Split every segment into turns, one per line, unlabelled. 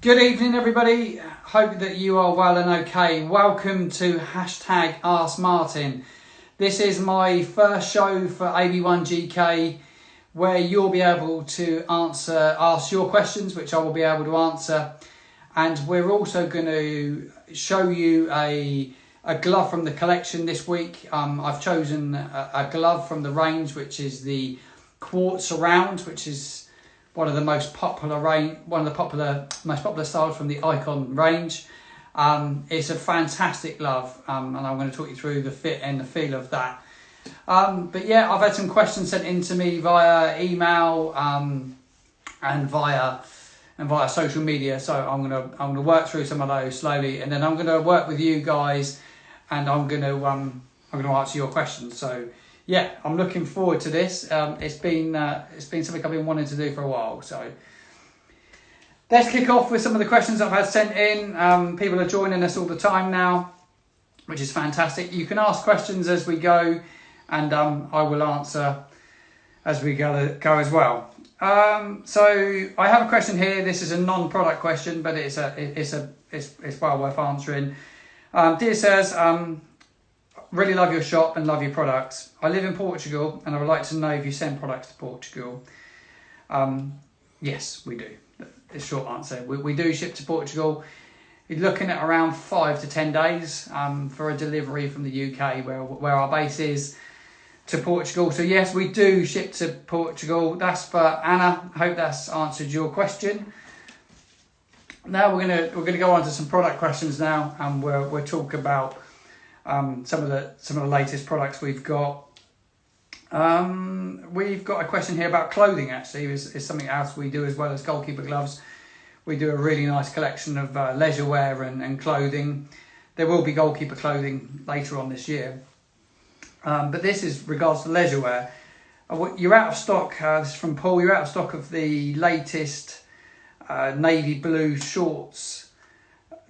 Good evening, everybody. Hope that you are well and okay. Welcome to hashtag Ask Martin. This is my first show for AB1GK where you'll be able to ask your questions, which I will be able to answer. And we're also going to show you a glove from the collection this week. I've chosen a glove from the range, which is the Quartz Surround, which is one of the most popular most popular styles from the Icon range. It's a fantastic glove, and I'm going to talk you through the fit and the feel of that. But yeah, I've had some questions sent in to me via email and via social media. So I'm gonna work through some of those slowly, and then I'm gonna work with you guys, and I'm gonna answer your questions. So yeah, I'm looking forward to this. It's been something I've been wanting to do for a while. So let's kick off with some of the questions I've had sent in. People are joining us all the time now, which is fantastic. You can ask questions as we go, and I will answer as we go as well. So I have a question here. This is a non-product question, but it's well worth answering. Dear says, really love your shop and love your products. I live in Portugal and I would like to know if you send products to Portugal. Yes, we do. The short answer. We do ship to Portugal. You're looking at around 5 to 10 days for a delivery from the UK where our base is to Portugal. So yes, we do ship to Portugal. That's for Anna. I hope that's answered your question. Now we're gonna go on to some product questions now, and we'll talk about some of the latest products we've got. We've got a question here about clothing. Actually, is something else we do as well as goalkeeper gloves. We do a really nice collection of leisure wear and clothing. There will be goalkeeper clothing later on this year, but this is regards to leisure wear. You're out of stock. This is from Paul. You're out of stock of the latest navy blue shorts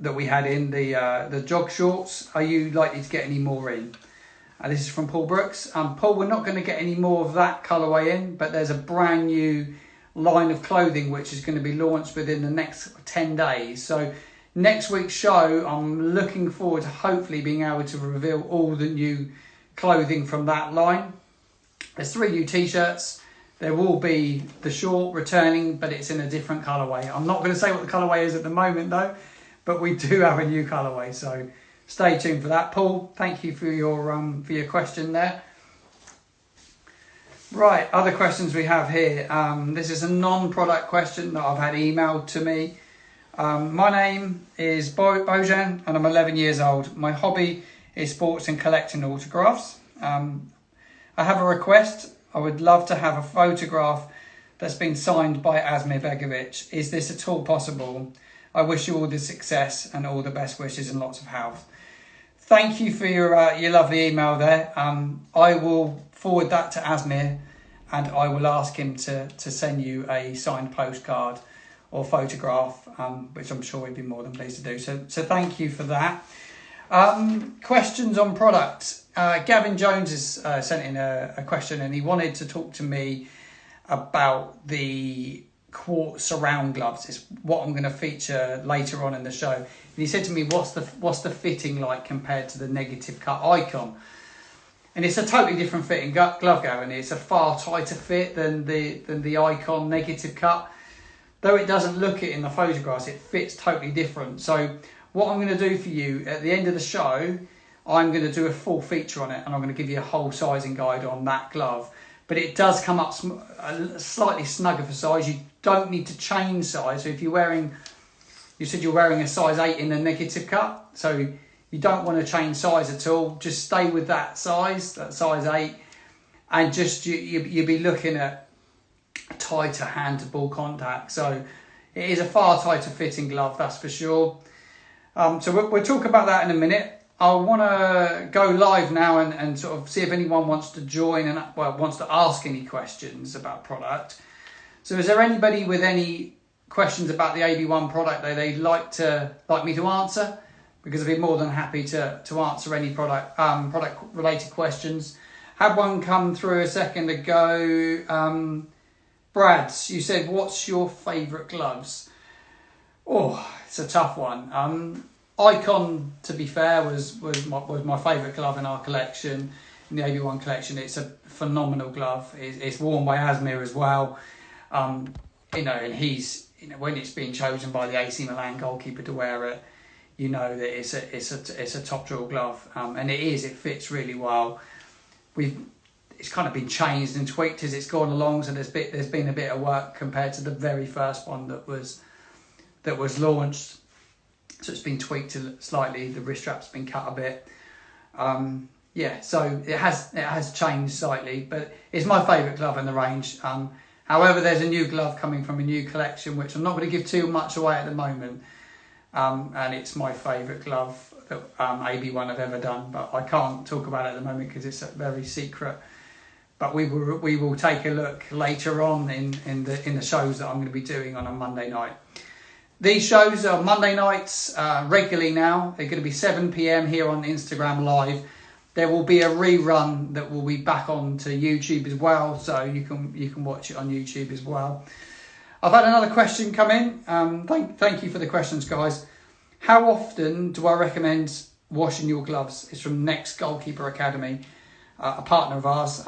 that we had in the jog shorts. Are you likely to get any more in? This is from Paul Brooks. Paul, we're not going to get any more of that colourway in, but there's a brand new line of clothing which is going to be launched within the next 10 days. So next week's show, I'm looking forward to hopefully being able to reveal all the new clothing from that line. There's 3 new t-shirts. There will be the short returning, but it's in a different colourway. I'm not going to say what the colourway is at the moment though, but we do have a new colourway, so stay tuned for that. Paul, thank you for your question there. Right, other questions we have here. This is a non-product question that I've had emailed to me. My name is Bojan and I'm 11 years old. My hobby is sports and collecting autographs. I have a request. I would love to have a photograph that's been signed by Asmir Begovic. Is this at all possible? I wish you all the success and all the best wishes and lots of health. Thank you for your lovely email there. I will forward that to Asmir and I will ask him to send you a signed postcard or photograph, which I'm sure he'd be more than pleased to do. So thank you for that. Questions on product. Gavin Jones has sent in a question and he wanted to talk to me about the Quartz Surround gloves. Is what I'm going to feature later on in the show. And he said to me, what's the fitting like compared to the negative cut Icon? And it's a totally different fitting glove, Gavin. It's a far tighter fit than the Icon negative cut. Though it doesn't look it in the photographs, it fits totally different. So what I'm going to do for you at the end of the show, I'm going to do a full feature on it and I'm going to give you a whole sizing guide on that glove. But it does come up slightly snugger for size. You don't need to change size. So if you said you're wearing a size 8 in the negative cut, so you don't want to change size at all. Just stay with that size 8, and just you'll be looking at tighter hand to ball contact. So it is a far tighter fitting glove, that's for sure. So we'll talk about that in a minute. I want to go live now and sort of see if anyone wants to join and wants to ask any questions about product. So is there anybody with any questions about the AB1 product that they'd like me to answer? Because I'd be more than happy to answer any product related questions. Had one come through a second ago. Brad, you said, what's your favourite gloves? Oh, it's a tough one. Icon, to be fair, was my favourite glove in our collection, in the AB1 collection. It's a phenomenal glove. It's worn by Asmir as well. And he's, when it's been chosen by the AC Milan goalkeeper to wear it, that it's a top drawer glove, and it fits really well. It's kind of been changed and tweaked as it's gone along, so there's been a bit of work compared to the very first one that was launched. So it's been tweaked slightly. The wrist strap's been cut a bit. So it has changed slightly, but it's my favourite glove in the range. However, there's a new glove coming from a new collection, which I'm not going to give too much away at the moment. And it's my favourite glove that AB1 have ever done, but I can't talk about it at the moment because it's very secret. But we will take a look later on in the shows that I'm going to be doing on a Monday night. These shows are Monday nights regularly now. They're going to be 7 p.m. here on Instagram Live. There will be a rerun that will be back onto YouTube as well, so you can watch it on YouTube as well. I've had another question come in. Thank you for the questions, guys. How often do I recommend washing your gloves? It's from Next Goalkeeper Academy, a partner of ours.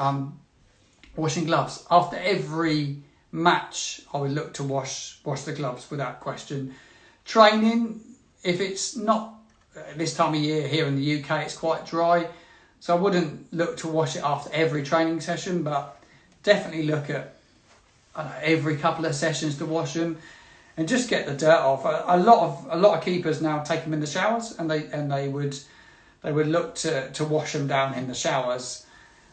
Washing gloves after every match, I would look to wash the gloves without question. Training, if it's not this time of year here in the UK, it's quite dry, so I wouldn't look to wash it after every training session, but definitely look at every couple of sessions to wash them and just get the dirt off. A lot of keepers now take them in the showers, and they would look to wash them down in the showers,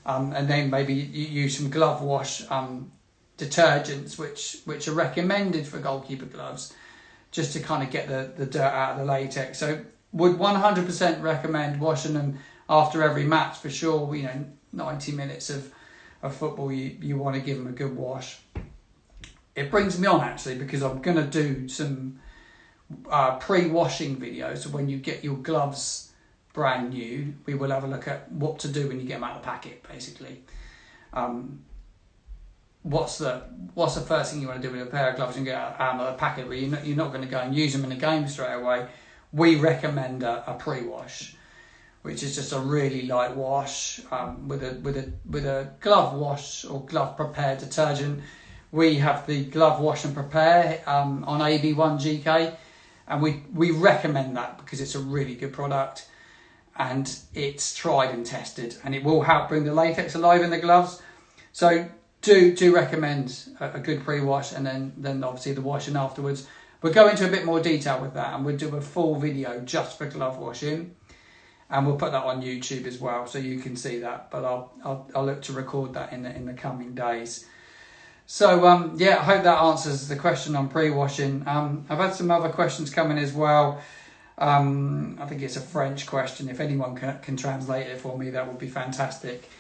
and then maybe you use some glove wash detergents which are recommended for goalkeeper gloves, just to kind of get the dirt out of the latex. So would 100% recommend washing them after every match for sure. 90 minutes of football, you want to give them a good wash. It brings me on actually, because I'm going to do some pre-washing videos. So when you get your gloves brand new, we will have a look at what to do when you get them out of the packet, basically. What's the first thing you want to do with a pair of gloves and get out of the packet? Well, you're not going to go and use them in a game straight away. We recommend a pre-wash, which is just a really light wash with a glove wash or glove prepare detergent. We have the glove wash and prepare on AB1 GK, and we recommend that because it's a really good product and it's tried and tested, and it will help bring the latex alive in the gloves. So do recommend a good pre-wash, and then obviously the washing afterwards. We'll go into a bit more detail with that, and we'll do a full video just for glove washing, and we'll put that on YouTube as well, so you can see that. But I'll look to record that in the coming days. So I hope that answers the question on pre-washing. I've had some other questions coming as well. I think it's a French question. If anyone can translate it for me, that would be fantastic.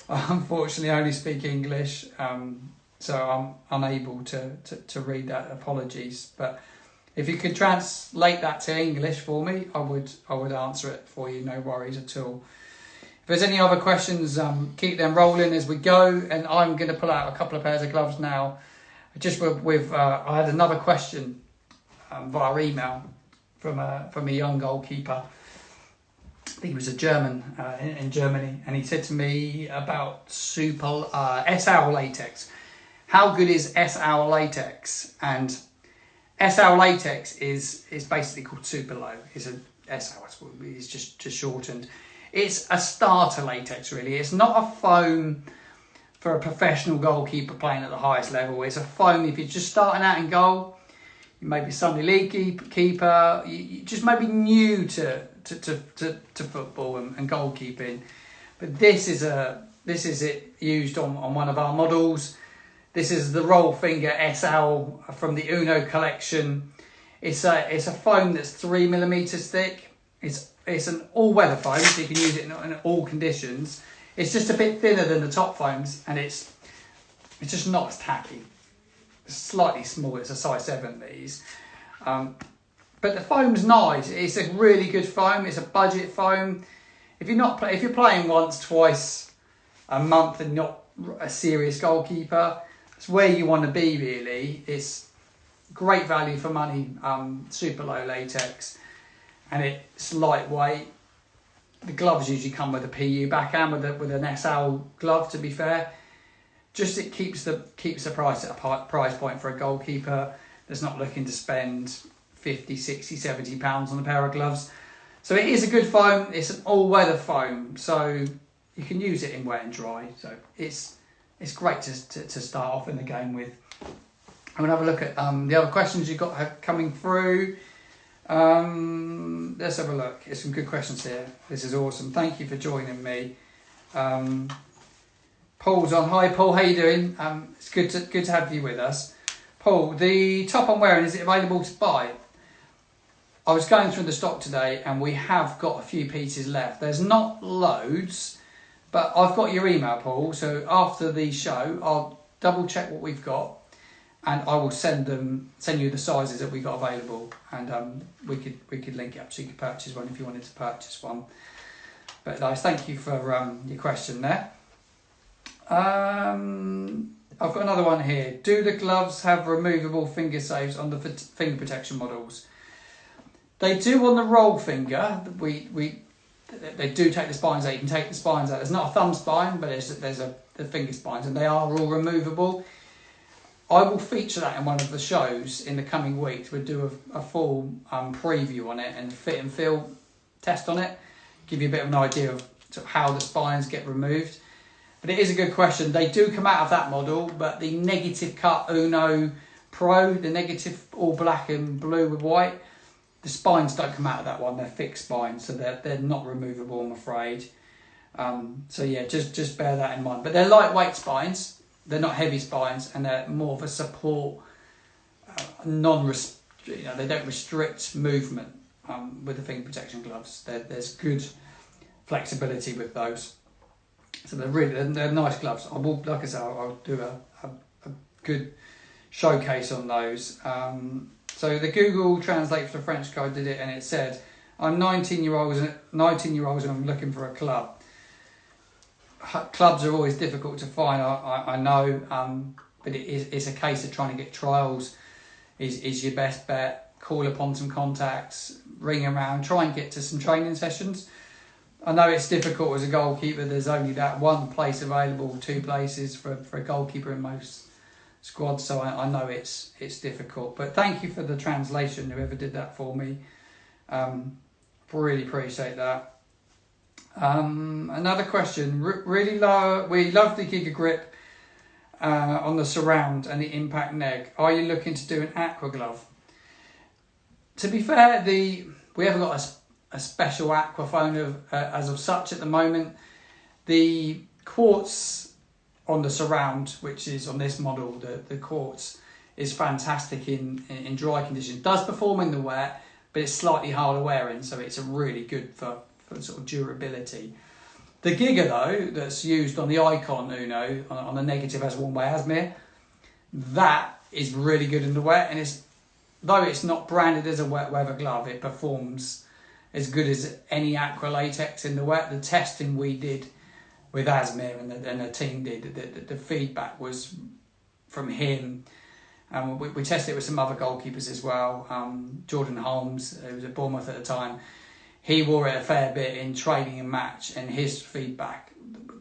Unfortunately, I only speak English, so I'm unable to read that. Apologies, but if you could translate that to English for me, I would answer it for you. No worries at all. If there's any other questions, keep them rolling as we go, and I'm going to pull out a couple of pairs of gloves now. Just with I had another question via email from a young goalkeeper. I think he was a German in Germany, and he said to me about Super SL latex. How good is SL latex? And SL latex is basically called Super Low. It's a SL. It's just shortened. It's a starter latex, really. It's not a foam for a professional goalkeeper playing at the highest level. It's a foam if you're just starting out in goal. You may be Sunday League keeper. You just may be new to football and goalkeeping. But this is it used on one of our models. This is the Roll Finger SL from the Uno collection. It's a foam that's 3mm thick. It's an all-weather foam, so you can use it in all conditions. It's just a bit thinner than the top foams, and it's just not as tacky. It's slightly small. It's a size 7, these. But the foam's nice. It's a really good foam. It's a budget foam. If you're playing once, twice a month and not a serious goalkeeper, it's where you want to be, really. It's great value for money, super low latex, and it's lightweight. The gloves usually come with a PU backhand with an SL glove, to be fair. Just it keeps the price at a price point for a goalkeeper that's not looking to spend 50, 60, 70 pounds on a pair of gloves. So it is a good foam. It's an all-weather foam, so you can use it in wet and dry. So it's great to start off in the game with. I'm going to have a look at the other questions you've got coming through. Let's have a look. There's some good questions here. This is awesome. Thank you for joining me. Paul's on. Hi Paul, how you doing? It's good to have you with us. Paul, the top I'm wearing, is it available to buy? I was going through the stock today and we have got a few pieces left. There's not loads, but I've got your email, Paul, so after the show I'll double check what we've got and I will send you the sizes that we've got available, and we could link it up so you could purchase one if you wanted to purchase one. But guys, thank you for your question there. I've got another one here. Do the gloves have removable finger saves on the finger protection models? They do on the roll finger. They do take the spines out. You can take the spines out. There's not a thumb spine, but there's the finger spines, and they are all removable. I will feature that in one of the shows in the coming weeks. We'll do a full preview on it and fit and feel test on it. Give you a bit of an idea of sort of how the spines get removed. But it is a good question. They do come out of that model, but the negative cut Uno Pro, the negative all black and blue with white, the spines don't come out of that one. They're fixed spines, so they're not removable, I'm afraid. So yeah, just bear that in mind. But they're lightweight spines. They're not heavy spines, and they're more of a support, they don't restrict movement with the finger protection gloves. There's good flexibility with those. So they're nice gloves. Like I said, I'll do a good showcase on those. So the Google Translate for French guy did it, and it said, "I'm 19 years old and I'm looking for a club." Clubs are always difficult to find. I know, but it's a case of trying to get trials. Is your best bet. Call upon some contacts, ring around, try and get to some training sessions. I know it's difficult as a goalkeeper. There's only that one place available, 2 places for a goalkeeper in most squads. So I know it's difficult. But thank you for the translation, whoever did that for me. Really appreciate that. Another question. We love the Giga Grip on the surround and the impact neg. Are you looking to do an aqua glove? To be fair, we haven't got a special aqua foam as of such at the moment. The Quartz on the surround, which is on this model, the Quartz is fantastic in dry conditions. Does perform in the wet, but it's slightly harder wearing, so it's really good for sort of durability. The Giga though, that's used on the Icon Uno on the negative as worn by Asmir, that is really good in the wet, and though it's not branded as a wet weather glove, it performs as good as any aqua latex in the wet. The testing we did with Asmir and the team did, the feedback was from him. We tested it with some other goalkeepers as well. Jordan Holmes, who was at Bournemouth at the time, he wore it a fair bit in training and match, and his feedback,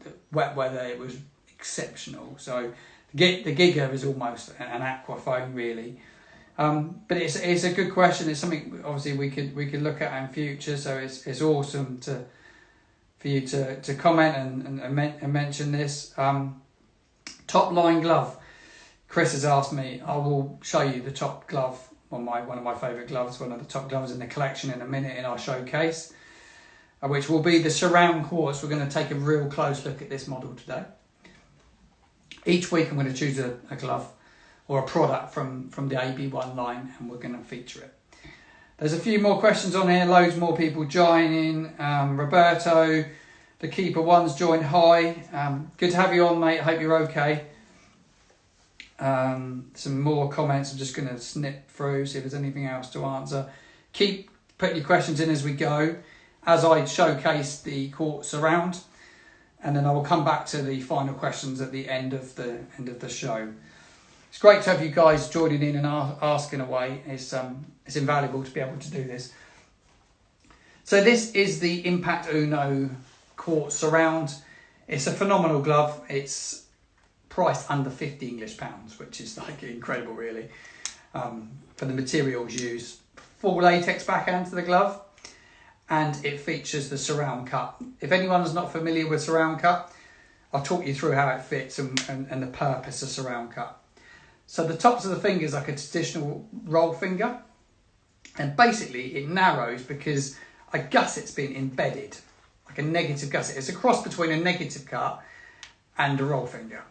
the wet weather, it was exceptional. So the Giga is almost an aqua foam, really. But it's a good question. It's something obviously we could look at in future. So it's awesome for you to comment and mention this. Top line glove. Chris has asked me. I will show you the top glove. One of my favourite gloves, one of the top gloves in the collection in a minute in our showcase, which will be the Surround Quartz. We're going to take a real close look at this model today. Each week I'm going to choose a glove or a product from the AB1 line, and we're going to feature it. There's a few more questions on here, loads more people joining. Roberto, the keeper one's joined. Hi, good to have you on, mate. I hope you're okay. Some more comments. I'm just going to snip through, see if there's anything else to answer. Keep putting your questions in as we go, as I showcase the Quartz around, and then I will come back to the final questions at the end of the show. it's great to have you guys joining in and asking away. It's invaluable to be able to do this. So this is the Impact Uno Quartz Surround. It's a phenomenal glove. It's priced under 50 English pounds, which is like incredible really, for the materials used. Full latex backhand to the glove, and it features the surround cut. If anyone's not familiar with surround cut, I'll talk you through how it fits and the purpose of surround cut. So the tops of the fingers like a traditional roll finger, and basically it narrows because a gusset's been embedded, like a negative gusset. It's a cross between a negative cut and a roll finger.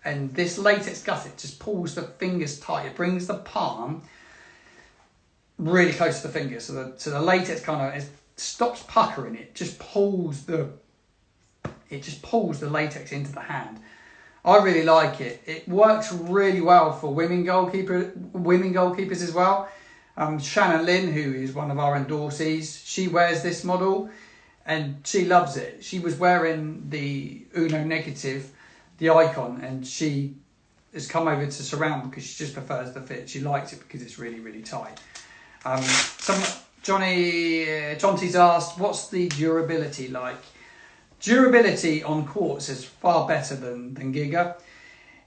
And this latex gusset just pulls the fingers tight. It brings the palm really close to the finger, so the latex kind of stops puckering. It just pulls the latex into the hand. I really like it. It works really well for women goalkeepers as well. Shannon Lynn, who is one of our endorsees, she wears this model and she loves it. She was wearing the Uno Negative, the Icon, and she has come over to Surround because she just prefers the fit. She likes it because it's really, really tight. Jonty's asked, what's the durability like? Durability on Quartz is far better than Giga.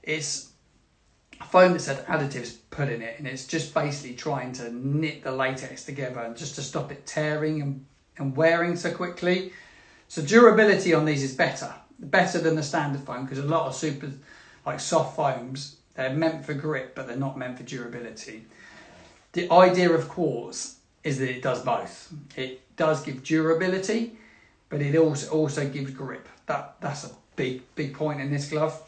It's a foam that's had additives put in it, and it's just basically trying to knit the latex together and just to stop it tearing and wearing so quickly. So durability on these is better than the standard foam, because a lot of super like soft foams, they're meant for grip but they're not meant for durability. The idea of Quartz is that it does both. It does give durability, but it also gives grip. That's a big point in this glove.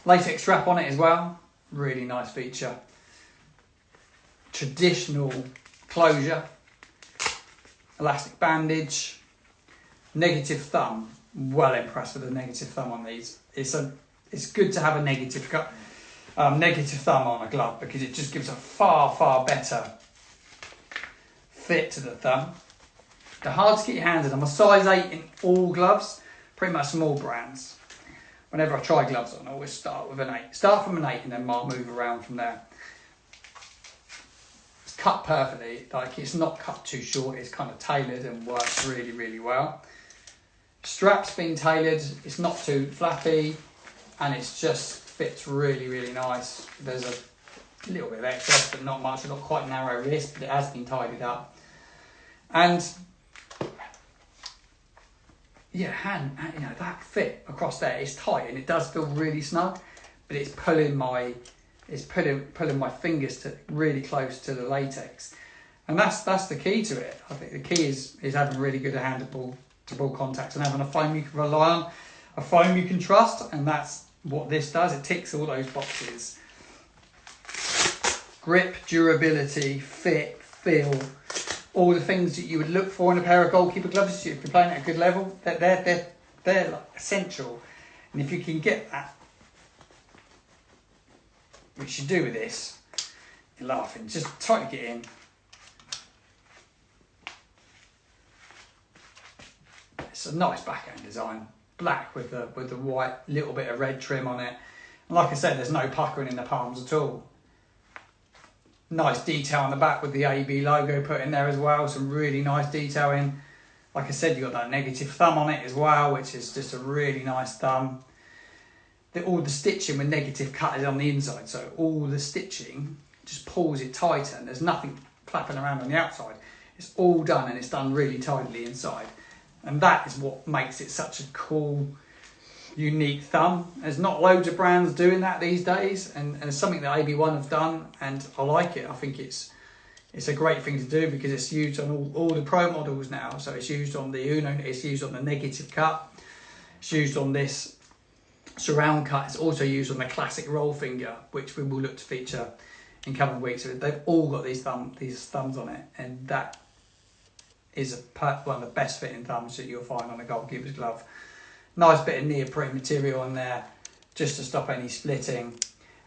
Latex strap on it as well, really nice feature. Traditional closure, elastic bandage, negative thumb. Well impressed with the negative thumb on these. It's good to have a negative thumb on a glove because it just gives a far better fit to the thumb. They're hard to get your hands in. I'm a size 8 in all gloves, pretty much small brands. Whenever I try gloves on, I always start with an 8. Start from an 8 and then move around from there. It's cut perfectly, like it's not cut too short, it's kind of tailored and works really well. Strap's been tailored, it's not too flappy, and it's just fits really nice. There's a little bit of excess, but not much. I've got quite a narrow wrist, but it has been tidied up. And yeah, that fit across there is tight and it does feel really snug, but it's pulling my fingers to really close to the latex, and that's the key to it. I think the key is having really good hand-to-ball contacts and having a foam you can rely on, a foam you can trust, and that's what this does. It ticks all those boxes. Grip, durability, fit, feel, all the things that you would look for in a pair of goalkeeper gloves. If you're playing at a good level, they're like essential. And if you can get that, which you do with this, you're laughing. Just try to get in. It's a nice backhand design, black with the white, little bit of red trim on it. And like I said, there's no puckering in the palms at all. Nice detail on the back with the AB logo put in there as well. Some really nice detailing. Like I said, you've got that negative thumb on it as well, which is just a really nice thumb. All the stitching with negative cut is on the inside, so all the stitching just pulls it tighter and there's nothing flapping around on the outside. It's all done and it's done really tidily inside. And that is what makes it such a cool, unique thumb. There's not loads of brands doing that these days, and it's something that AB1 have done, and I like it. I think it's a great thing to do because it's used on all the pro models now. So it's used on the Uno, it's used on the negative cut, it's used on this surround cut, it's also used on the classic roll finger, which we will look to feature in coming weeks. So they've all got these thumbs on it, and that is one of the best fitting thumbs that you'll find on a goalkeeper's glove. Nice bit of neoprene material in there just to stop any splitting.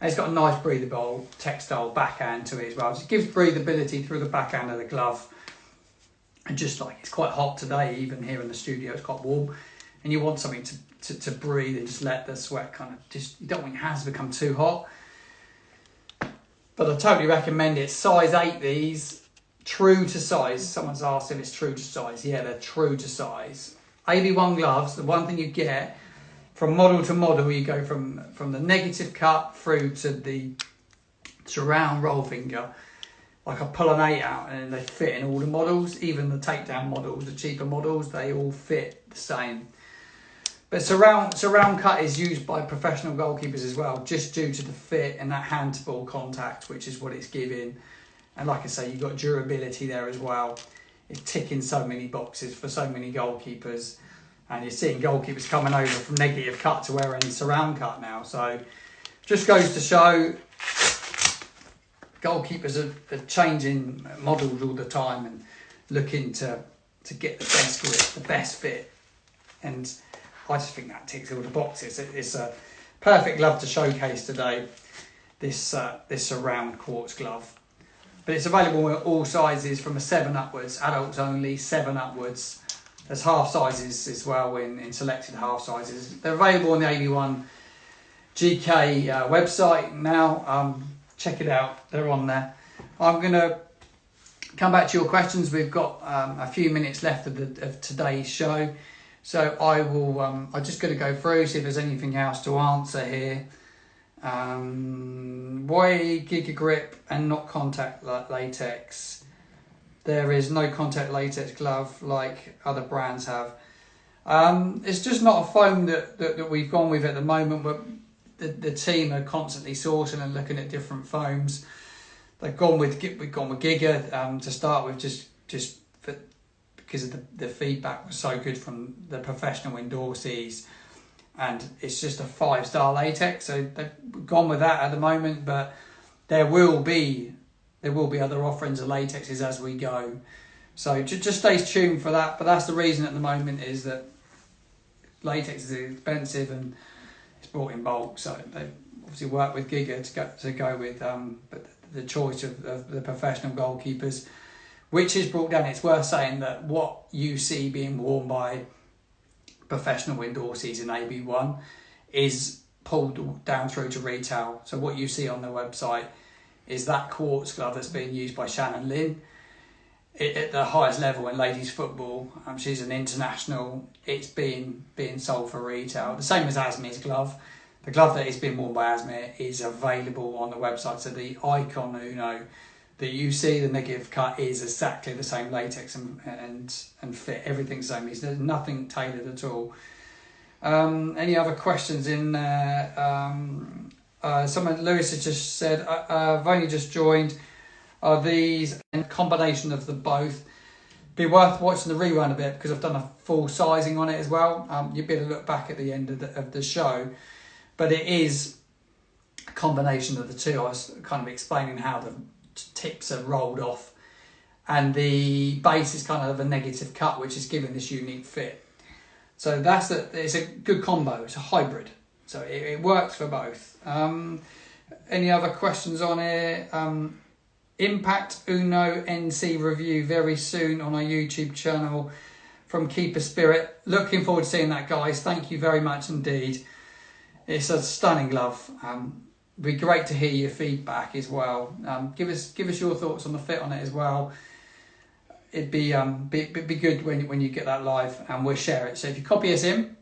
And it's got a nice breathable textile backhand to it as well. So it gives breathability through the backhand of the glove. And just like it's quite hot today, even here in the studio, it's quite warm. And you want something to breathe and just let the sweat kind of you don't want your hands to become too hot. but I totally recommend it. Size 8 these, true to size. Someone's asked if it's true to size. Yeah, they're true to size. AB1 gloves, the one thing you get from model to model, you go from the negative cut through to the surround roll finger. Like I pull an 8 out and they fit in all the models, even the takedown models, the cheaper models, they all fit the same. But surround cut is used by professional goalkeepers as well, just due to the fit and that hand-to-ball contact, which is what it's giving. And like I say, you've got durability there as well. It's ticking so many boxes for so many goalkeepers. And you're seeing goalkeepers coming over from negative cut to wearing surround cut now. So just goes to show goalkeepers are changing models all the time and looking to get the best grip, the best fit. And I just think that ticks all the boxes. It's a perfect glove to showcase today, this surround quartz glove. But it's available in all sizes from a 7 upwards, adults only, 7 upwards. There's half sizes as well in selected half sizes. They're available on the AB1 GK website now. Check it out, they're on there. I'm going to come back to your questions. We've got a few minutes left of today's show. So I will, I'm just going to go through, see if there's anything else to answer here. Why Giga Grip and not contact latex? There is no contact latex glove like other brands have. It's just not a foam that we've gone with at the moment, but the team are constantly sourcing and looking at different foams. We've gone with Giga to start with, just because of the feedback was so good from the professional endorsees, and it's just a 5-star latex, so they've gone with that at the moment. But there will be other offerings of latexes as we go, so just stay tuned for that. But that's the reason at the moment, is that latex is expensive and it's bought in bulk, so they obviously work with Giga to go with but the choice of the professional goalkeepers, which is brought down. It's worth saying that what you see being worn by professional endorsees in AB1 is pulled down through to retail. So what you see on the website is that quartz glove that's being used by Shannon Lynn at the highest level in ladies football. She's an international. It's being sold for retail. The same as Asmir's glove. The glove that is being worn by Asmir is available on the website. So the Icon Uno that you see, the negative cut, is exactly the same latex and fit. Everything's the same. There's nothing tailored at all. Any other questions in there? Someone, Lewis has just said, I've only just joined. Are these a combination of the both? Be worth watching the rerun a bit, because I've done a full sizing on it as well. You'd better look back at the end of the show. But it is a combination of the two. I was kind of explaining how the tips are rolled off, and the base is kind of a negative cut, which is giving this unique fit. So it's a good combo. It's a hybrid, so it works for both. Any other questions on it? Impact Uno NC review very soon on our YouTube channel from Keeper Spirit. Looking forward to seeing that, guys. Thank you very much indeed. It's a stunning glove. It'd be great to hear your feedback as well. Give us your thoughts on the fit on it as well. It'd be good when you get that live, and we'll share it. So if you copy us in,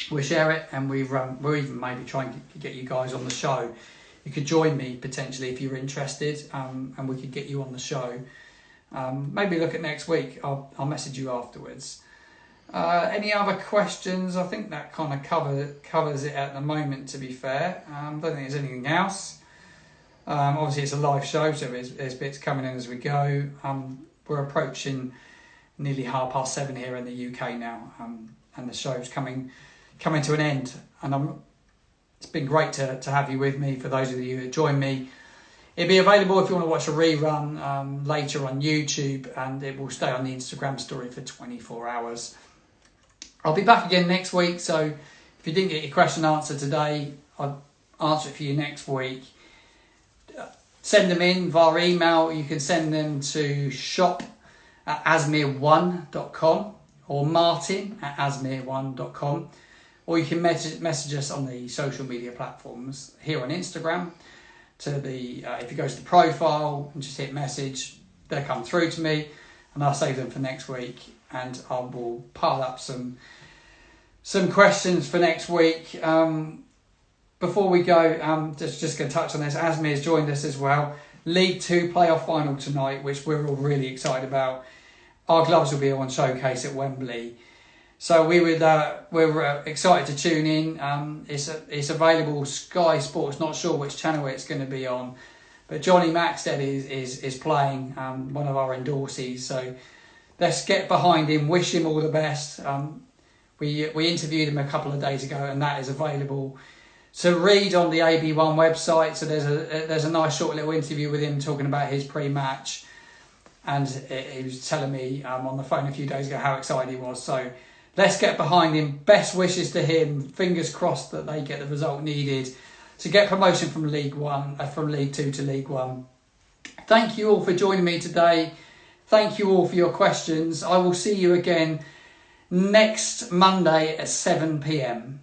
we'll share it, and we'll even maybe try and get you guys on the show. You could join me potentially if you're interested, and we could get you on the show. Maybe look at next week. I'll message you afterwards. Any other questions? I think that kind of covers it at the moment, to be fair. Don't think there's anything else. Obviously it's a live show, so there's bits coming in as we go. We're approaching nearly 7:30 here in the UK now, and the show's coming to an end. And it's been great to have you with me. For those of you who join me, it'll be available if you want to watch a rerun later on YouTube, and it will stay on the Instagram story for 24 hours. I'll be back again next week, so if you didn't get your question answered today, I'll answer it for you next week. Send them in via email. You can send them to shop@asmir1.com or martin@asmir1.com, or you can message us on the social media platforms here on Instagram, to the, if he goes to profile and just hit message, they'll come through to me and I'll save them for next week, and I will pile up some questions for next week. Before we go, just going to touch on this. Asmi has joined us as well. League 2 playoff final tonight, which we're all really excited about. Our gloves will be on showcase at Wembley, so we're excited to tune in. It's available Sky Sports. Not sure which channel it's going to be on, but Johnny Maxted is playing, one of our endorsees. So let's get behind him. Wish him all the best. We interviewed him a couple of days ago, and that is available to read on the AB1 website. So there's a nice short little interview with him talking about his pre-match, and he was telling me on the phone a few days ago how excited he was. So let's get behind him. Best wishes to him. Fingers crossed that they get the result needed to get promotion from League 2 to League 1. Thank you all for joining me today. Thank you all for your questions. I will see you again next Monday at 7 p.m.